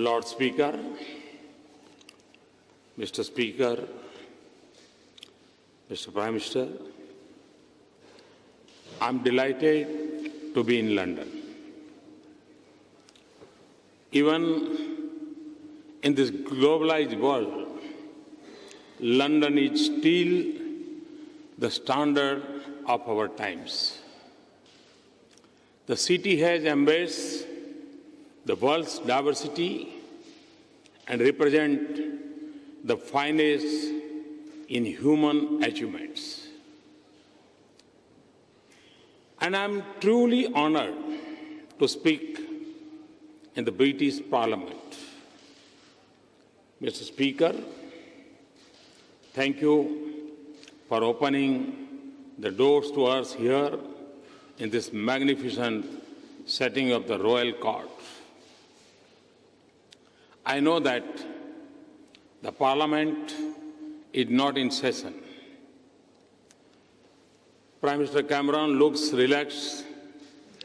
Lord Speaker, Mr. Speaker, Mr. Prime Minister, I'm delighted to be in London. Even in this globalized world, London is still the standard of our times. The city has embraced the world's diversity and represent the finest in human achievements. And I'm truly honored to speak in the British Parliament. Mr. Speaker, thank you for opening the doors to us here in this magnificent setting of the Royal Court. I know that the Parliament is not in session. Prime Minister Cameron looks relaxed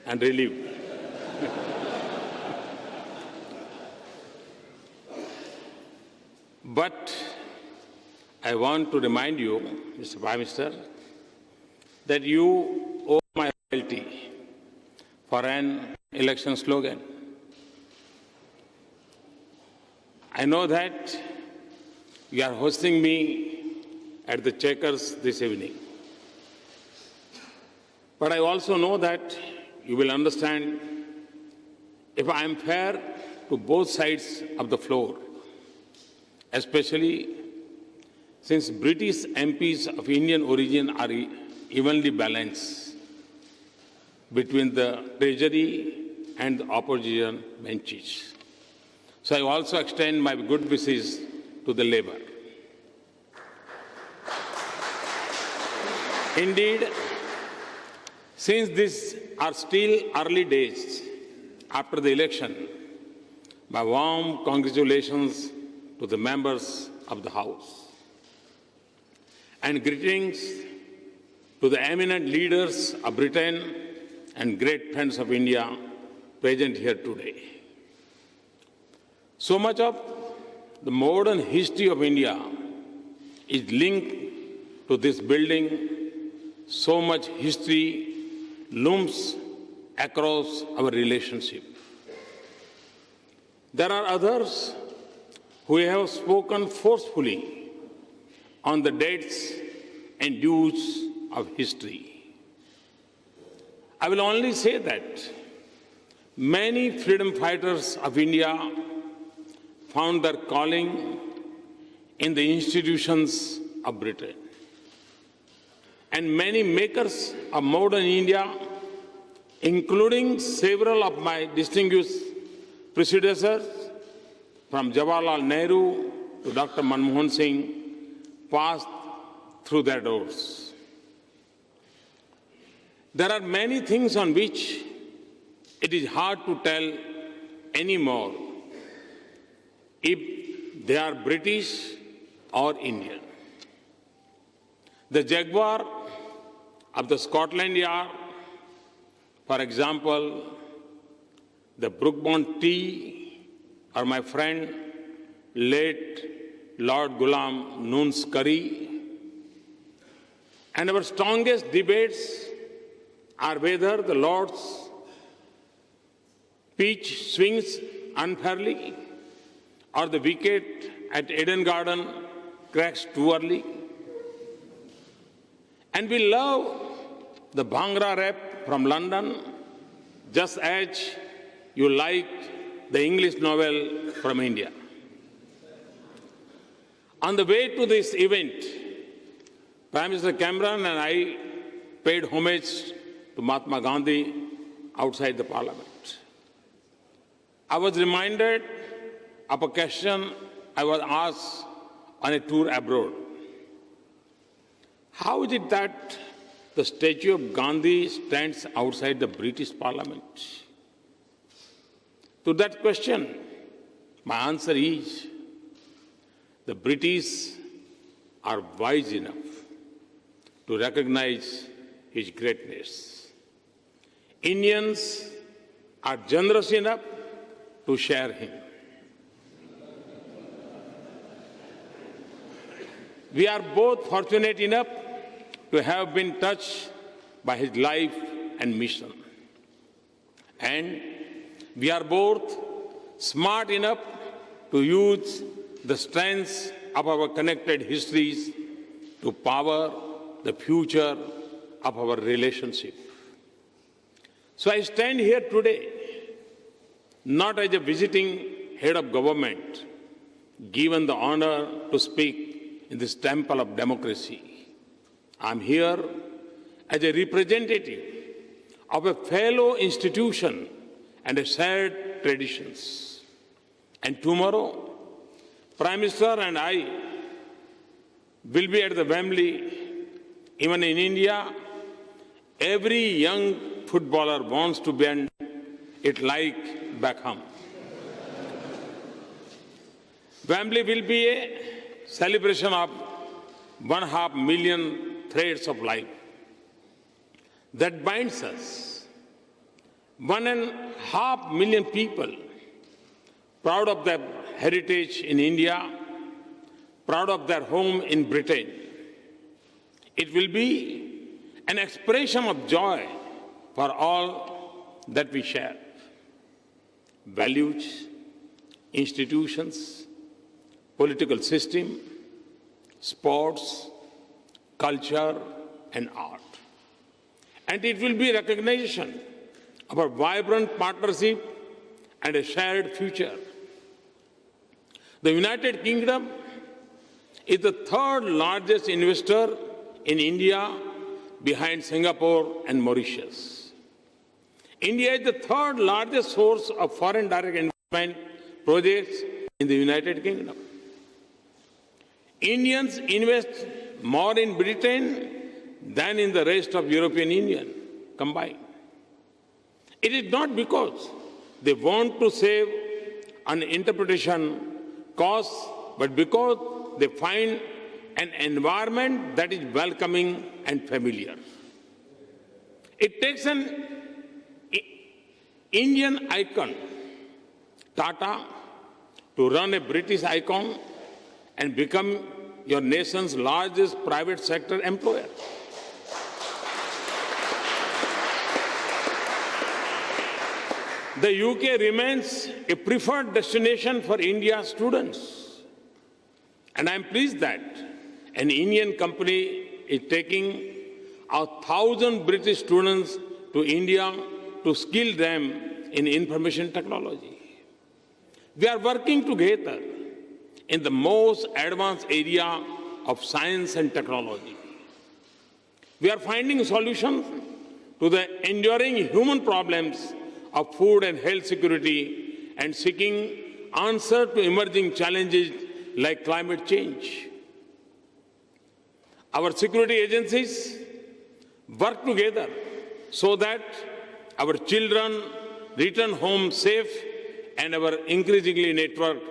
and relieved. But I want to remind you, Mr. Prime Minister, that you owe my loyalty for an election slogan. I know that you are hosting me at the Chequers this evening. But I also know that you will understand if I am fair to both sides of the floor, especially since British MPs of Indian origin are evenly balanced between the Treasury and the opposition benches. So I also extend my good wishes to the Labour. Indeed, since these are still early days after the election, my warm congratulations to the members of the House and greetings to the eminent leaders of Britain and great friends of India present here today. So much of the modern history of India is linked to this building. So much history looms across our relationship. There are others who have spoken forcefully on the dates and dues of history. I will only say that many freedom fighters of India found their calling in the institutions of Britain. And many makers of modern India, including several of my distinguished predecessors, from Jawaharlal Nehru to Dr. Manmohan Singh, passed through their doors. There are many things on which it is hard to tell anymore if they are British or Indian. The Jaguar of the Scotland Yard, for example, the Brookbond tea, or my friend, late Lord Ghulam Noon's curry. And our strongest debates are whether the Lord's pitch swings unfairly or the wicket at Eden Garden cracks too early. And we love the Bhangra rap from London, just as you like the English novel from India. On the way to this event, Prime Minister Cameron and I paid homage to Mahatma Gandhi outside the Parliament. I was reminded of a question I was asked on a tour abroad. How is it that the statue of Gandhi stands outside the British Parliament? To that question, my answer is, the British are wise enough to recognize his greatness. Indians are generous enough to share him. We are both fortunate enough to have been touched by his life and mission. And we are both smart enough to use the strengths of our connected histories to power the future of our relationship. So I stand here today not as a visiting head of government, given the honor to speak in this temple of democracy. I'm here as a representative of a fellow institution and a shared traditions. And tomorrow, Prime Minister and I will be at the Wembley. Even in India, every young footballer wants to bend it like Beckham. Wembley will be a celebration of 1.5 million threads of life that binds us. 1.5 million people proud of their heritage in India, proud of their home in Britain. It will be an expression of joy for all that we share. Values, institutions, political system, sports, culture, and art. And it will be recognition of a vibrant partnership and a shared future. The United Kingdom is the third largest investor in India behind Singapore and Mauritius. India is the third largest source of foreign direct investment projects in the United Kingdom. Indians invest more in Britain than in the rest of European Union combined. It is not because they want to save on interpretation costs, but because they find an environment that is welcoming and familiar. It takes an Indian icon, Tata, to run a British icon and become your nation's largest private sector employer. The UK remains a preferred destination for India students. And I'm pleased that an Indian company is taking 1,000 British students to India to skill them in information technology. We are working together in the most advanced area of science and technology. We are finding solutions to the enduring human problems of food and health security and seeking answers to emerging challenges like climate change. Our security agencies work together so that our children return home safe and our increasingly networked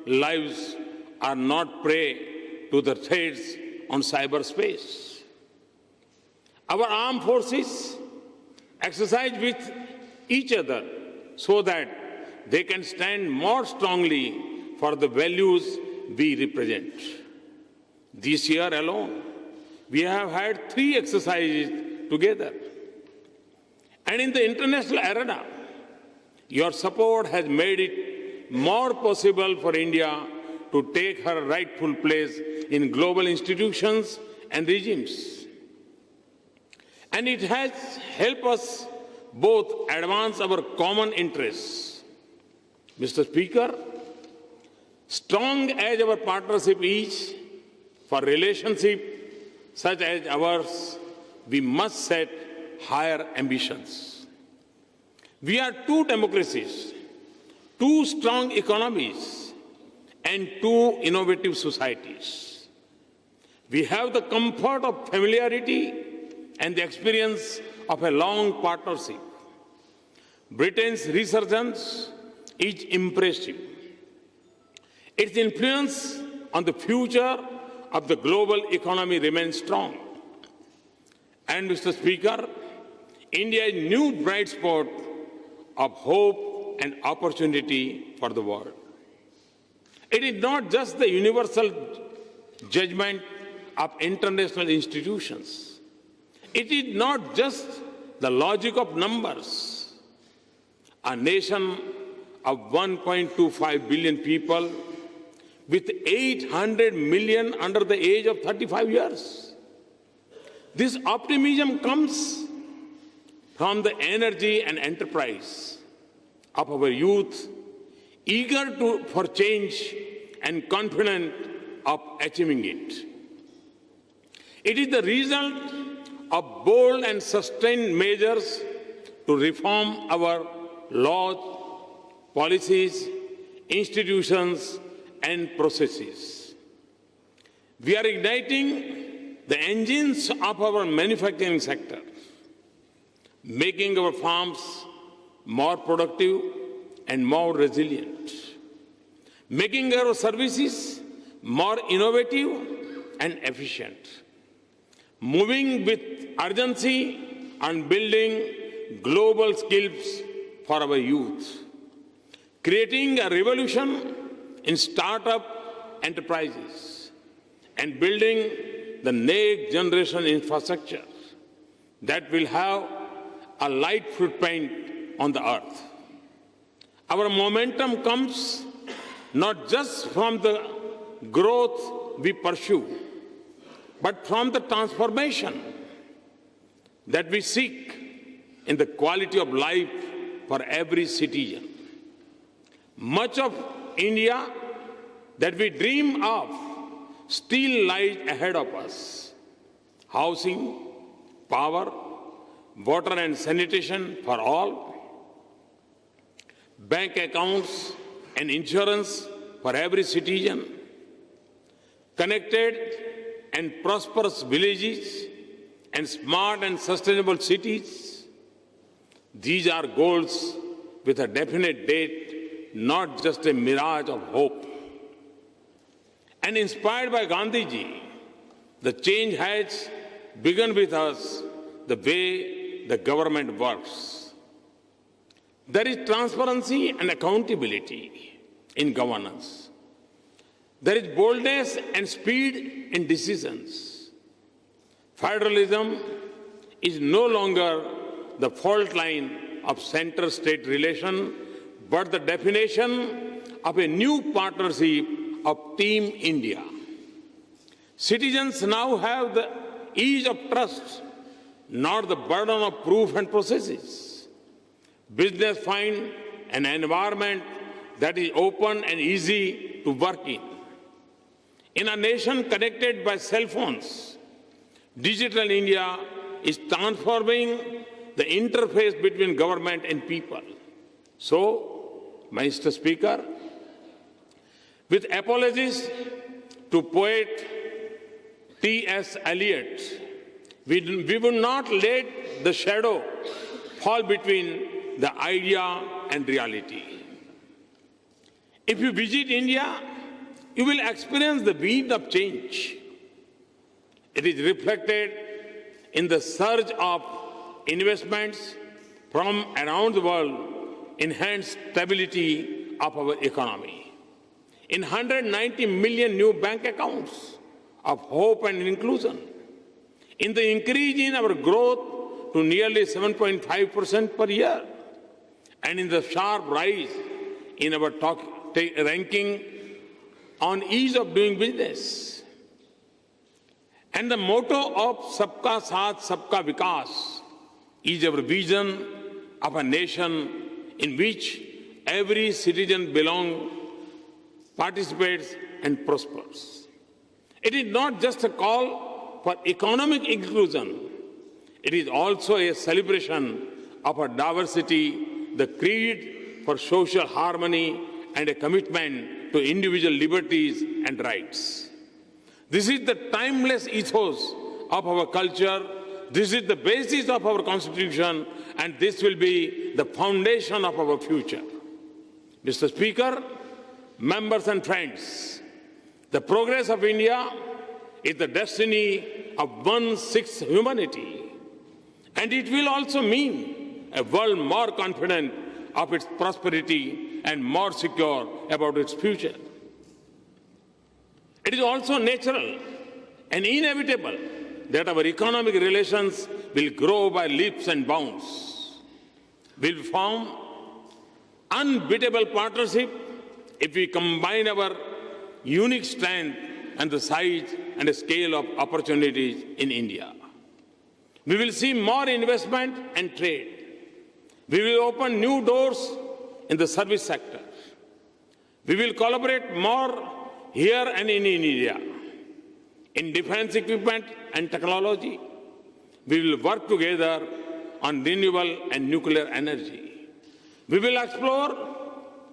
lives are not prey to the threats on cyberspace. Our armed forces exercise with each other so that they can stand more strongly for the values we represent. This year alone, we have had 3 exercises together. And in the international arena, your support has made it more possible for India to take her rightful place in global institutions and regimes. And it has helped us both advance our common interests. Mr. Speaker, strong as our partnership is, for relationship such as ours, we must set higher ambitions. We are 2 democracies, 2 strong economies, and 2 innovative societies. We have the comfort of familiarity and the experience of a long partnership. Britain's resurgence is impressive. Its influence on the future of the global economy remains strong. And, Mr. Speaker, India's new bright spot of hope and opportunity for the world. It is not just the universal judgment of international institutions. It is not just the logic of numbers. A nation of 1.25 billion people with 800 million under the age of 35 years. This optimism comes from the energy and enterprise of our youth, eager for change and confident of achieving it. It is the result of bold and sustained measures to reform our laws, policies, institutions, and processes. We are igniting the engines of our manufacturing sector, making our farms more productive and more resilient, making our services more innovative and efficient, moving with urgency on building global skills for our youth, creating a revolution in startup enterprises, and building the next generation infrastructure that will have a light footprint on the earth. Our momentum comes not just from the growth we pursue, but from the transformation that we seek in the quality of life for every citizen. Much of India that we dream of still lies ahead of us. Housing, power, water and sanitation for all, bank accounts and insurance for every citizen, connected and prosperous villages, and smart and sustainable cities. These are goals with a definite date, not just a mirage of hope. And inspired by Gandhiji, the change has begun with us, the way the government works. There is transparency and accountability in governance. There is boldness and speed in decisions. Federalism is no longer the fault line of center-state relation, but the definition of a new partnership of Team India. Citizens now have the ease of trust, not the burden of proof and processes. Business find an environment that is open and easy to work in. In a nation connected by cell phones, Digital India is transforming the interface between government and people. So, Mr. Speaker, with apologies to poet T.S. Eliot, we will not let the shadow fall between the idea and reality. If you visit India, you will experience the wind of change. It is reflected in the surge of investments from around the world, enhanced stability of our economy. In 190 million new bank accounts of hope and inclusion, in the increase in our growth to nearly 7.5% per year, and in the sharp rise in our ranking on ease of doing business. And the motto of Sabka Saath, Sabka Vikas is our vision of a nation in which every citizen belongs, participates, and prospers. It is not just a call for economic inclusion. It is also a celebration of our diversity, the creed for social harmony, and a commitment to individual liberties and rights. This is the timeless ethos of our culture. This is the basis of our Constitution, and this will be the foundation of our future. Mr. Speaker, members and friends, the progress of India is the destiny of 1/6 humanity, and it will also mean a world more confident of its prosperity and more secure about its future. It is also natural and inevitable that our economic relations will grow by leaps and bounds. We'll form unbeatable partnership if we combine our unique strength and the size and the scale of opportunities in India. We will see more investment and trade. We will open new doors in the service sector. We will collaborate more here and in India. In defense equipment and technology, we will work together on renewable and nuclear energy. We will explore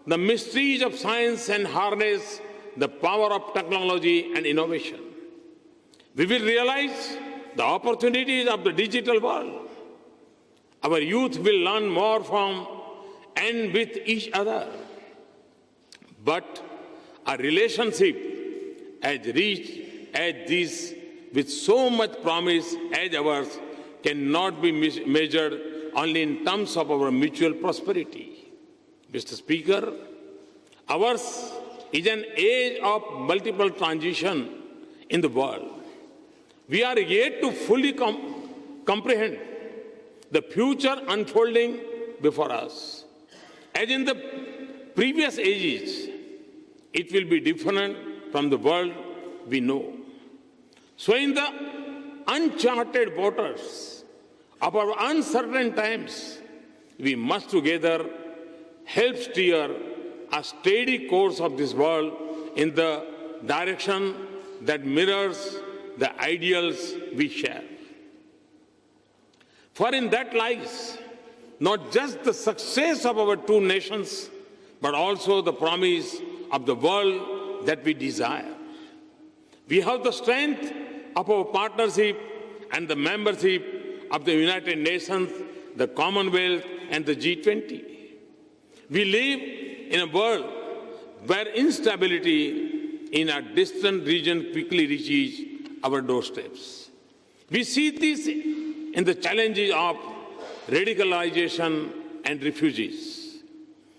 the mysteries of science and harness the power of technology and innovation. We will realize the opportunities of the digital world. Our youth will learn more from and with each other. But a relationship as rich as this, with so much promise as ours, cannot be measured only in terms of our mutual prosperity. Mr. Speaker, ours is an age of multiple transition in the world. We are yet to fully comprehend the future unfolding before us. As in the previous ages, it will be different from the world we know. So in the uncharted waters of our uncertain times, we must together help steer a steady course of this world in the direction that mirrors the ideals we share. For in that lies not just the success of our two nations, but also the promise of the world that we desire. We have the strength of our partnership and the membership of the United Nations, the Commonwealth, and the G20. We live in a world where instability in a distant region quickly reaches our doorsteps. We see this in the challenges of radicalization and refugees.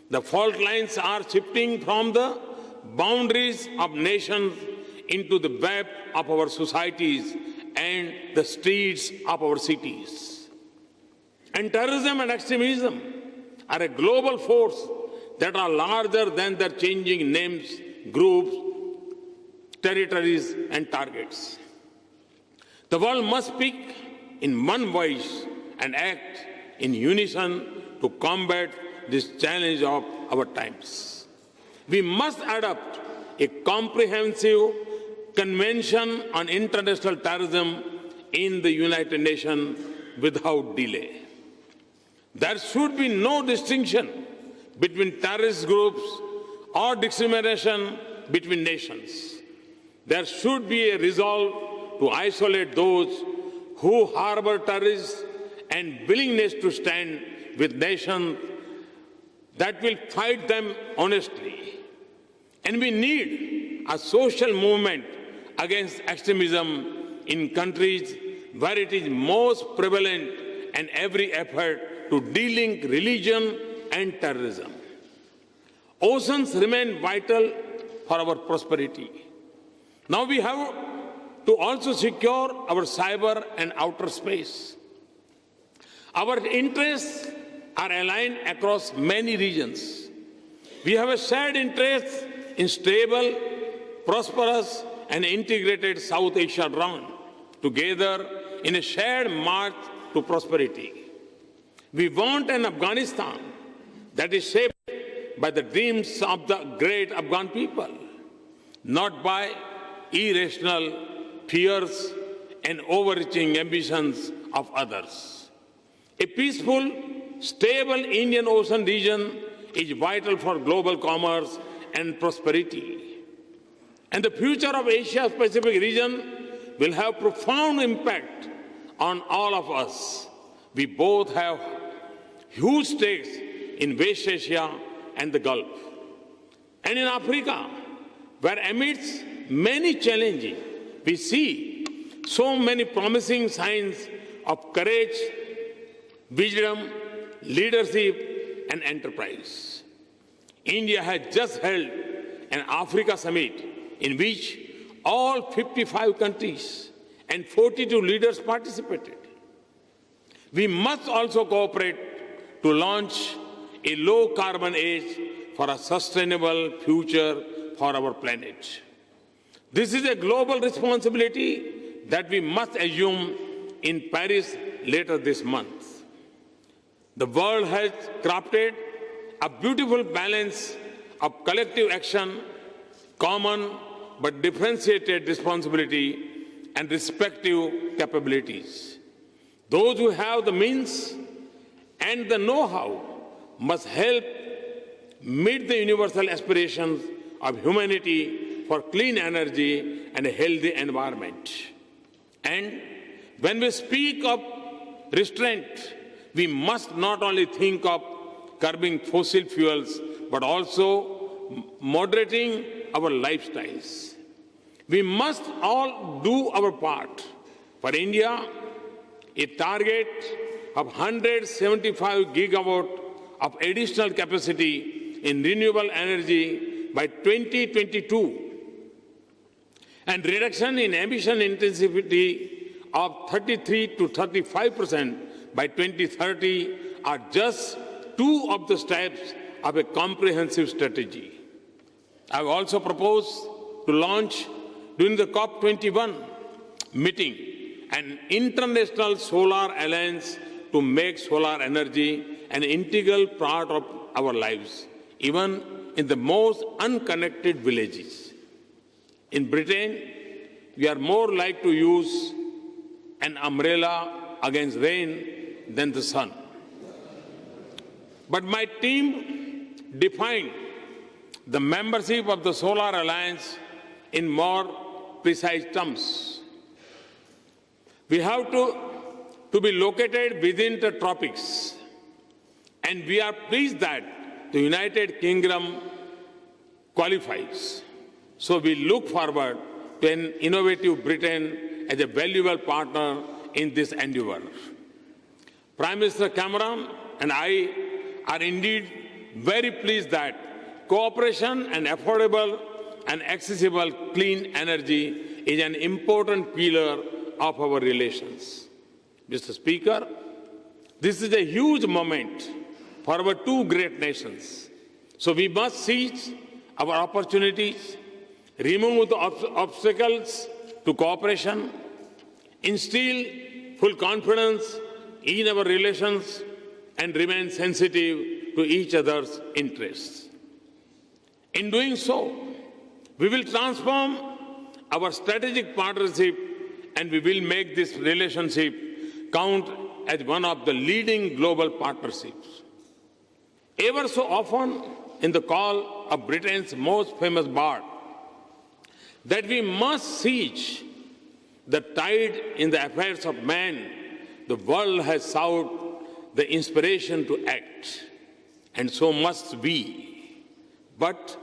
The fault lines are shifting from the boundaries of nations into the web of our societies and the streets of our cities. And terrorism and extremism are a global force that are larger than their changing names, groups, territories, and targets. The world must speak in one voice and act in unison to combat this challenge of our times. We must adopt a comprehensive Convention on International Terrorism in the United Nations without delay. There should be no distinction between terrorist groups or discrimination between nations. There should be a resolve to isolate those who harbor terrorists and willingness to stand with nations that will fight them honestly. And we need a social movement against extremism in countries where it is most prevalent, and every effort to de-link religion and terrorism. Oceans remain vital for our prosperity. Now we have to also secure our cyber and outer space. Our interests are aligned across many regions. We have a shared interest in stable, prosperous, and integrated South Asia round, together in a shared march to prosperity. We want an Afghanistan that is shaped by the dreams of the great Afghan people, not by irrational fears and overreaching ambitions of others. A peaceful, stable Indian Ocean region is vital for global commerce and prosperity. And the future of Asia-Pacific region will have profound impact on all of us. We both have huge stakes in West Asia and the Gulf. And in Africa, where amidst many challenges, we see so many promising signs of courage, wisdom, leadership, and enterprise. India has just held an Africa summit in which all 55 countries and 42 leaders participated. We must also cooperate to launch a low-carbon age for a sustainable future for our planet. This is a global responsibility that we must assume in Paris later this month. The world has crafted a beautiful balance of collective action, common but differentiated responsibility, and respective capabilities. Those who have the means and the know-how must help meet the universal aspirations of humanity for clean energy and a healthy environment. And when we speak of restraint, we must not only think of curbing fossil fuels, but also moderating our lifestyles. We must all do our part. For India, a target of 175 gigawatt of additional capacity in renewable energy by 2022 and reduction in emission intensity of 33 to 35% by 2030 are just two of the steps of a comprehensive strategy. I have also proposed to launch during the COP21 meeting an international solar alliance to make solar energy an integral part of our lives, even in the most unconnected villages. In Britain, we are more like to use an umbrella against rain than the sun. But my team defined the membership of the Solar Alliance in more precise terms. We have to be located within the tropics, and we are pleased that the United Kingdom qualifies. So we look forward to an innovative Britain as a valuable partner in this endeavor. Prime Minister Cameron and I are indeed very pleased that cooperation and affordable and accessible clean energy is an important pillar of our relations. Mr. Speaker, this is a huge moment for our two great nations. So we must seize our opportunities, remove the obstacles to cooperation, instill full confidence in our relations, and remain sensitive to each other's interests. In doing so, we will transform our strategic partnership, and we will make this relationship count as one of the leading global partnerships. Ever so often, in the call of Britain's most famous bard, that we must seize the tide in the affairs of man, the world has sought the inspiration to act, and so must we. But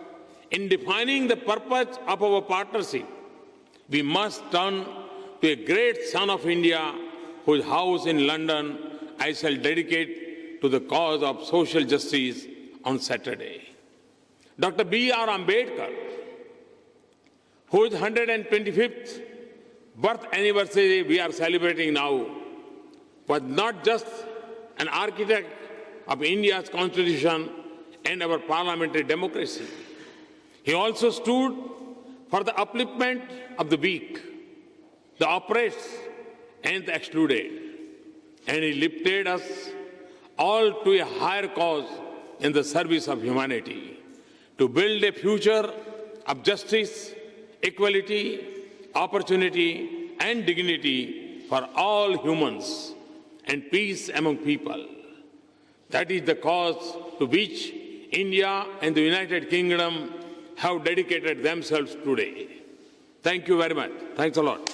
in defining the purpose of our partnership, we must turn to a great son of India whose house in London I shall dedicate to the cause of social justice on Saturday. Dr. B.R. Ambedkar, whose 125th birth anniversary we are celebrating now, was not just an architect of India's constitution and our parliamentary democracy. He also stood for the upliftment of the weak, the oppressed, and the excluded. And he lifted us all to a higher cause in the service of humanity, to build a future of justice, equality, opportunity, and dignity for all humans, and peace among people. That is the cause to which India and the United Kingdom have dedicated themselves today. Thank you very much. Thanks a lot.